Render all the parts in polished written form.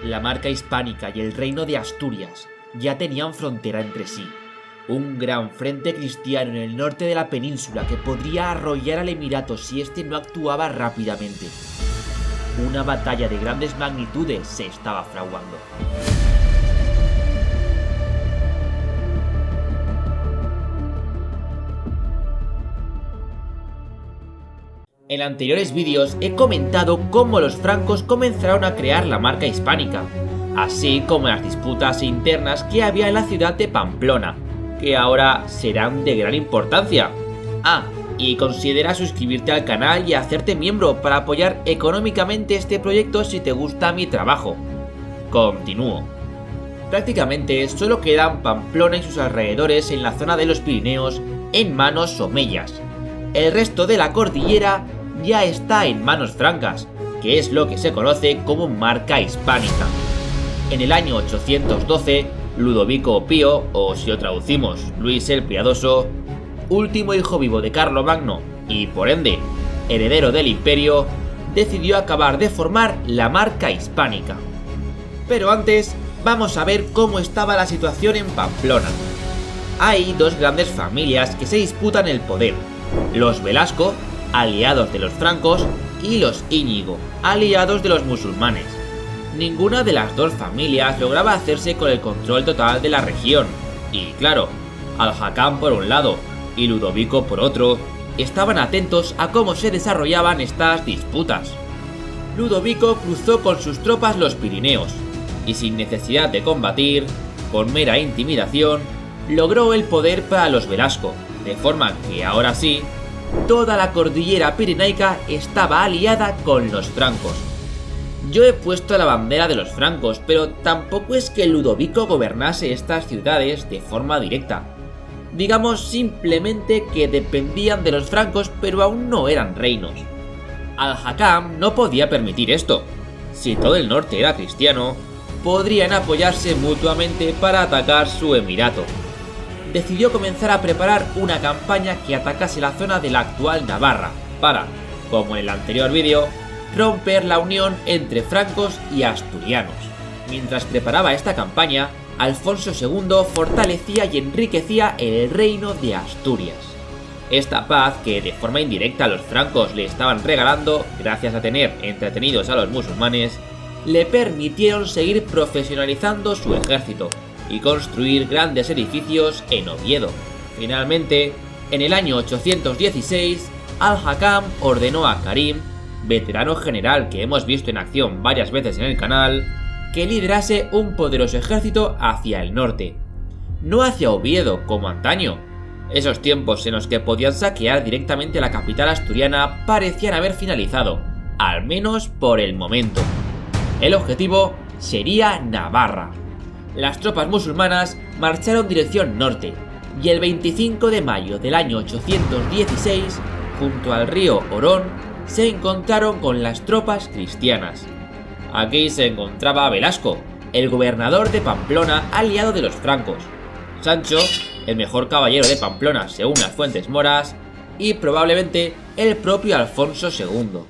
La Marca Hispánica y el Reino de Asturias ya tenían frontera entre sí. Un gran frente cristiano en el norte de la península que podría arrollar al Emirato si este no actuaba rápidamente. Una batalla de grandes magnitudes se estaba fraguando. En anteriores vídeos he comentado cómo los francos comenzaron a crear la Marca Hispánica, así como las disputas internas que había en la ciudad de Pamplona, que ahora serán de gran importancia. Y considera suscribirte al canal y hacerte miembro para apoyar económicamente este proyecto si te gusta mi trabajo. Continúo. Prácticamente solo quedan Pamplona y sus alrededores en la zona de los Pirineos en manos omeyas. El resto de la cordillera ya está en manos francas, que es lo que se conoce como Marca Hispánica. En el año 812, Ludovico Pío, o si lo traducimos, Luis el Piadoso, último hijo vivo de Carlomagno y por ende heredero del imperio, decidió acabar de formar la Marca Hispánica. Pero antes, vamos a ver cómo estaba la situación en Pamplona. Hay dos grandes familias que se disputan el poder: los Velasco, aliados de los francos, y los Íñigo, aliados de los musulmanes. Ninguna de las dos familias lograba hacerse con el control total de la región, y claro, Al-Hakam por un lado y Ludovico por otro estaban atentos a cómo se desarrollaban estas disputas. Ludovico cruzó con sus tropas los Pirineos, y sin necesidad de combatir, con mera intimidación, logró el poder para los Velasco, de forma que ahora sí, toda la cordillera pirenaica estaba aliada con los francos. Yo he puesto la bandera de los francos, pero tampoco es que Ludovico gobernase estas ciudades de forma directa. Digamos simplemente que dependían de los francos, pero aún no eran reinos. Al-Hakam no podía permitir esto. Si todo el norte era cristiano, podrían apoyarse mutuamente para atacar su emirato. Decidió comenzar a preparar una campaña que atacase la zona de la actual Navarra, para, como en el anterior vídeo, romper la unión entre francos y asturianos. Mientras preparaba esta campaña, Alfonso II fortalecía y enriquecía el reino de Asturias. Esta paz, que de forma indirecta los francos le estaban regalando gracias a tener entretenidos a los musulmanes, le permitieron seguir profesionalizando su ejército y construir grandes edificios en Oviedo. Finalmente, en el año 816, Al-Hakam ordenó a Karim, veterano general que hemos visto en acción varias veces en el canal, que liderase un poderoso ejército hacia el norte, no hacia Oviedo como antaño. Esos tiempos en los que podían saquear directamente la capital asturiana parecían haber finalizado, al menos por el momento. El objetivo sería Navarra. Las tropas musulmanas marcharon dirección norte, y el 25 de mayo del año 816, junto al río Orón, se encontraron con las tropas cristianas. Aquí se encontraba Velasco, el gobernador de Pamplona aliado de los francos, Sancho, el mejor caballero de Pamplona según las fuentes moras, y probablemente el propio Alfonso II.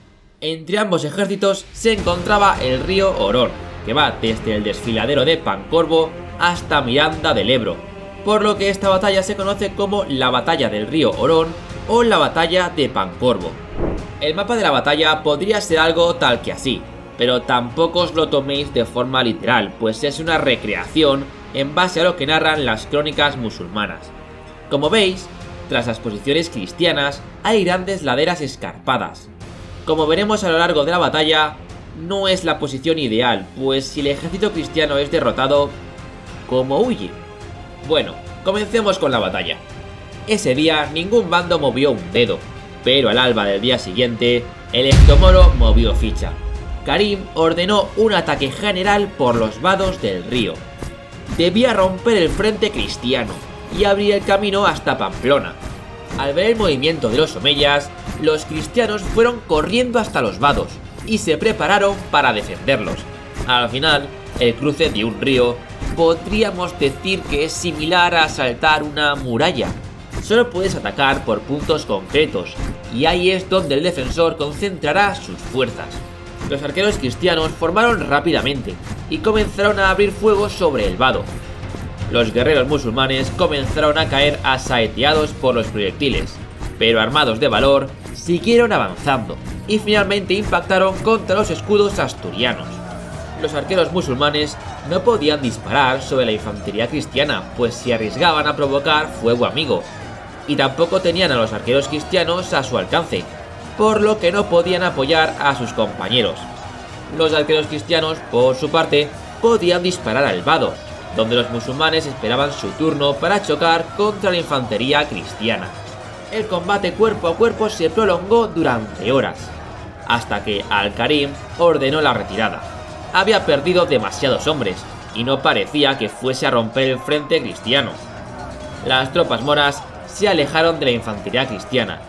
Entre ambos ejércitos se encontraba el río Orón, que va desde el desfiladero de Pancorbo hasta Miranda del Ebro, por lo que esta batalla se conoce como la batalla del río Orón o la batalla de Pancorbo. El mapa de la batalla podría ser algo tal que así, pero tampoco os lo toméis de forma literal, pues es una recreación en base a lo que narran las crónicas musulmanas. Como veis, tras las posiciones cristianas hay grandes laderas escarpadas. Como veremos a lo largo de la batalla, no es la posición ideal, pues si el ejército cristiano es derrotado, ¿cómo huye? Bueno, comencemos con la batalla. Ese día ningún bando movió un dedo, pero al alba del día siguiente, el extomoro movió ficha. Karim ordenó un ataque general por los vados del río. Debía romper el frente cristiano y abrir el camino hasta Pamplona. Al ver el movimiento de los omeyas, los cristianos fueron corriendo hasta los vados y se prepararon para defenderlos. Al final, el cruce de un río podríamos decir que es similar a saltar una muralla. Solo puedes atacar por puntos concretos, y ahí es donde el defensor concentrará sus fuerzas. Los arqueros cristianos formaron rápidamente y comenzaron a abrir fuego sobre el vado. Los guerreros musulmanes comenzaron a caer asaeteados por los proyectiles, pero armados de valor siguieron avanzando y finalmente impactaron contra los escudos asturianos. Los arqueros musulmanes no podían disparar sobre la infantería cristiana, pues se arriesgaban a provocar fuego amigo, y tampoco tenían a los arqueros cristianos a su alcance, por lo que no podían apoyar a sus compañeros. Los arqueros cristianos, por su parte, podían disparar al vado, donde los musulmanes esperaban su turno para chocar contra la infantería cristiana. El combate cuerpo a cuerpo se prolongó durante horas, hasta que Al-Karim ordenó la retirada. Había perdido demasiados hombres, y no parecía que fuese a romper el frente cristiano. Las tropas moras se alejaron de la infantería cristiana,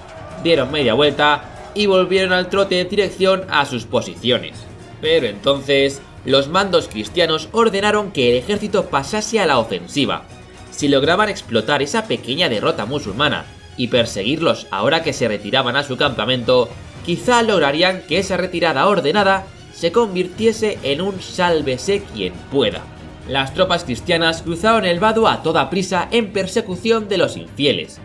dieron media vuelta y volvieron al trote en dirección a sus posiciones. Pero entonces, los mandos cristianos ordenaron que el ejército pasase a la ofensiva. Si lograban explotar esa pequeña derrota musulmana y perseguirlos ahora que se retiraban a su campamento, quizá lograrían que esa retirada ordenada se convirtiese en un sálvese quien pueda. Las tropas cristianas cruzaron el vado a toda prisa en persecución de los infieles,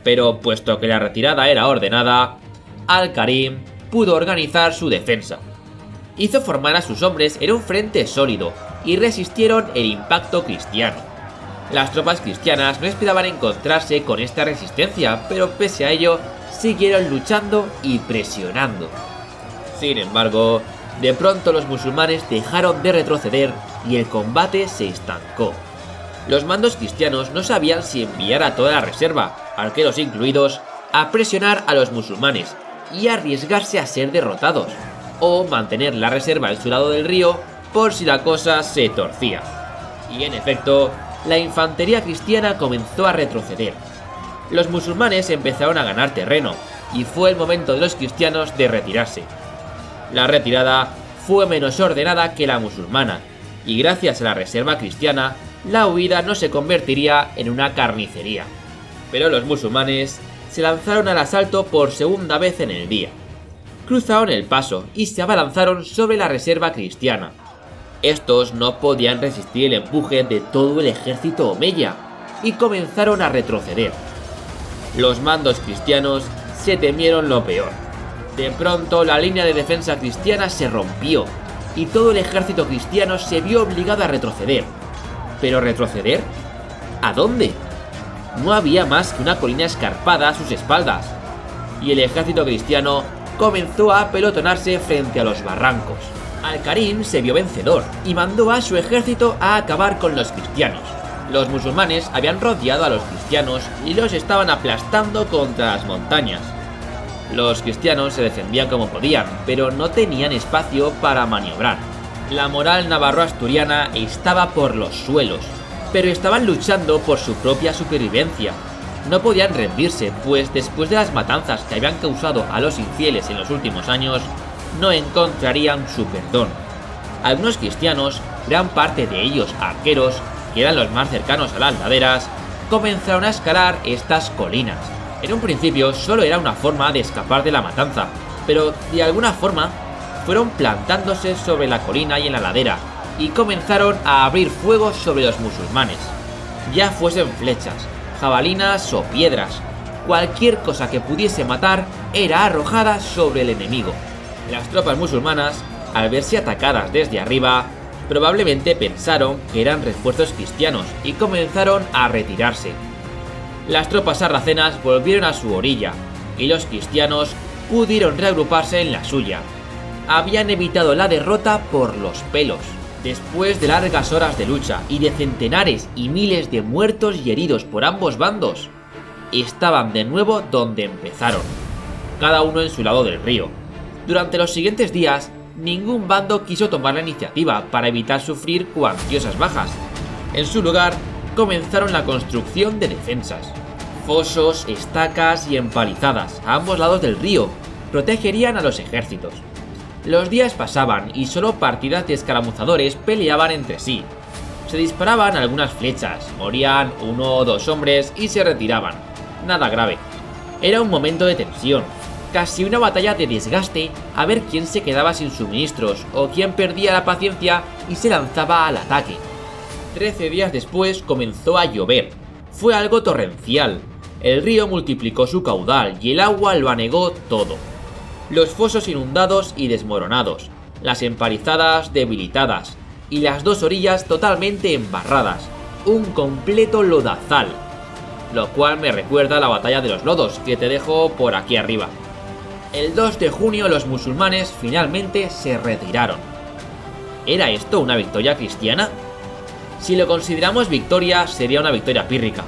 pero puesto que la retirada era ordenada, Al-Karim pudo organizar su defensa. Hizo formar a sus hombres en un frente sólido y resistieron el impacto cristiano. Las tropas cristianas no esperaban encontrarse con esta resistencia, pero pese a ello, siguieron luchando y presionando. Sin embargo, de pronto los musulmanes dejaron de retroceder y el combate se estancó. Los mandos cristianos no sabían si enviar a toda la reserva, arqueros incluidos, a presionar a los musulmanes y arriesgarse a ser derrotados, o mantener la reserva en su lado del río por si la cosa se torcía. Y en efecto, la infantería cristiana comenzó a retroceder. Los musulmanes empezaron a ganar terreno y fue el momento de los cristianos de retirarse. La retirada fue menos ordenada que la musulmana, y gracias a la reserva cristiana, la huida no se convertiría en una carnicería. Pero los musulmanes se lanzaron al asalto por segunda vez en el día. Cruzaron el paso y se abalanzaron sobre la reserva cristiana. Estos no podían resistir el empuje de todo el ejército omeya y comenzaron a retroceder. Los mandos cristianos se temieron lo peor. De pronto la línea de defensa cristiana se rompió y todo el ejército cristiano se vio obligado a retroceder. ¿Pero retroceder? ¿A dónde? No había más que una colina escarpada a sus espaldas, y el ejército cristiano comenzó a apelotonarse frente a los barrancos. Al-Karim se vio vencedor y mandó a su ejército a acabar con los cristianos. Los musulmanes habían rodeado a los cristianos y los estaban aplastando contra las montañas. Los cristianos se defendían como podían, pero no tenían espacio para maniobrar. La moral navarro-asturiana estaba por los suelos, pero estaban luchando por su propia supervivencia. No podían rendirse, pues después de las matanzas que habían causado a los infieles en los últimos años, no encontrarían su perdón. Algunos cristianos, gran parte de ellos arqueros, que eran los más cercanos a las laderas, comenzaron a escalar estas colinas. En un principio solo era una forma de escapar de la matanza, pero de alguna forma fueron plantándose sobre la colina y en la ladera, y comenzaron a abrir fuego sobre los musulmanes. Ya fuesen flechas, jabalinas o piedras, cualquier cosa que pudiese matar era arrojada sobre el enemigo. Las tropas musulmanas, al verse atacadas desde arriba, probablemente pensaron que eran refuerzos cristianos y comenzaron a retirarse. Las tropas sarracenas volvieron a su orilla y los cristianos pudieron reagruparse en la suya. Habían evitado la derrota por los pelos. Después de largas horas de lucha y de centenares y miles de muertos y heridos por ambos bandos, estaban de nuevo donde empezaron, cada uno en su lado del río. Durante los siguientes días, ningún bando quiso tomar la iniciativa para evitar sufrir cuantiosas bajas. En su lugar, comenzaron la construcción de defensas. Fosos, estacas y empalizadas a ambos lados del río protegerían a los ejércitos. Los días pasaban y solo partidas de escaramuzadores peleaban entre sí. Se disparaban algunas flechas, morían 1 o 2 hombres y se retiraban. Nada grave. Era un momento de tensión, Casi una batalla de desgaste a ver quién se quedaba sin suministros o quién perdía la paciencia y se lanzaba al ataque. 13 días después comenzó a llover. Fue algo torrencial. El río multiplicó su caudal y el agua lo anegó todo. Los fosos inundados y desmoronados, las empalizadas debilitadas y las dos orillas totalmente embarradas. Un completo lodazal. Lo cual me recuerda a la batalla de los lodos, que te dejo por aquí arriba. El 2 de junio los musulmanes finalmente se retiraron. ¿Era esto una victoria cristiana? Si lo consideramos victoria, sería una victoria pírrica.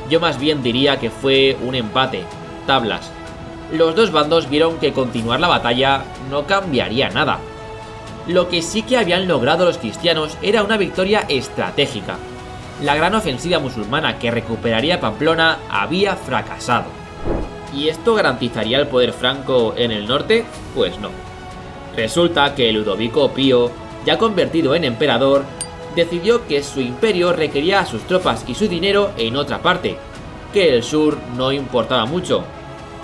Yo más bien diría que fue un empate, tablas. Los dos bandos vieron que continuar la batalla no cambiaría nada. Lo que sí que habían logrado los cristianos era una victoria estratégica. La gran ofensiva musulmana que recuperaría Pamplona había fracasado. ¿Y esto garantizaría el poder franco en el norte? Pues no. Resulta que Ludovico Pío, ya convertido en emperador, decidió que su imperio requería a sus tropas y su dinero en otra parte, que el sur no importaba mucho,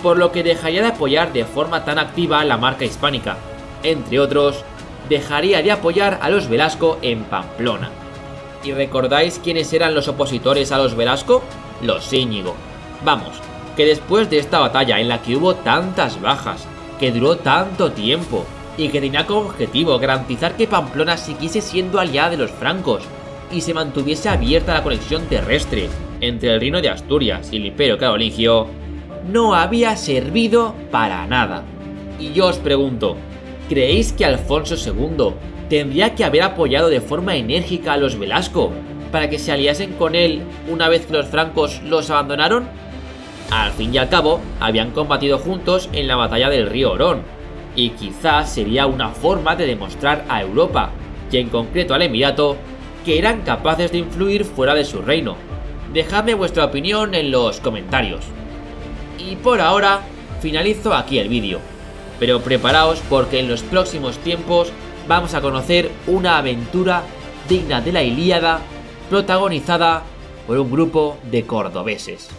por lo que dejaría de apoyar de forma tan activa la marca hispánica. Entre otros, dejaría de apoyar a los Velasco en Pamplona. ¿Y recordáis quiénes eran los opositores a los Velasco? Los Íñigo. Vamos, que después de esta batalla en la que hubo tantas bajas, que duró tanto tiempo, y que tenía como objetivo garantizar que Pamplona siguiese siendo aliada de los francos, y se mantuviese abierta la conexión terrestre entre el Reino de Asturias y el Imperio Carolingio, no había servido para nada. Y yo os pregunto, ¿creéis que Alfonso II tendría que haber apoyado de forma enérgica a los Velasco para que se aliasen con él una vez que los francos los abandonaron? Al fin y al cabo, habían combatido juntos en la batalla del río Orón, y quizás sería una forma de demostrar a Europa, y en concreto al Emirato, que eran capaces de influir fuera de su reino. Dejadme vuestra opinión en los comentarios. Y por ahora, finalizo aquí el vídeo, pero preparaos porque en los próximos tiempos vamos a conocer una aventura digna de la Ilíada, protagonizada por un grupo de cordobeses.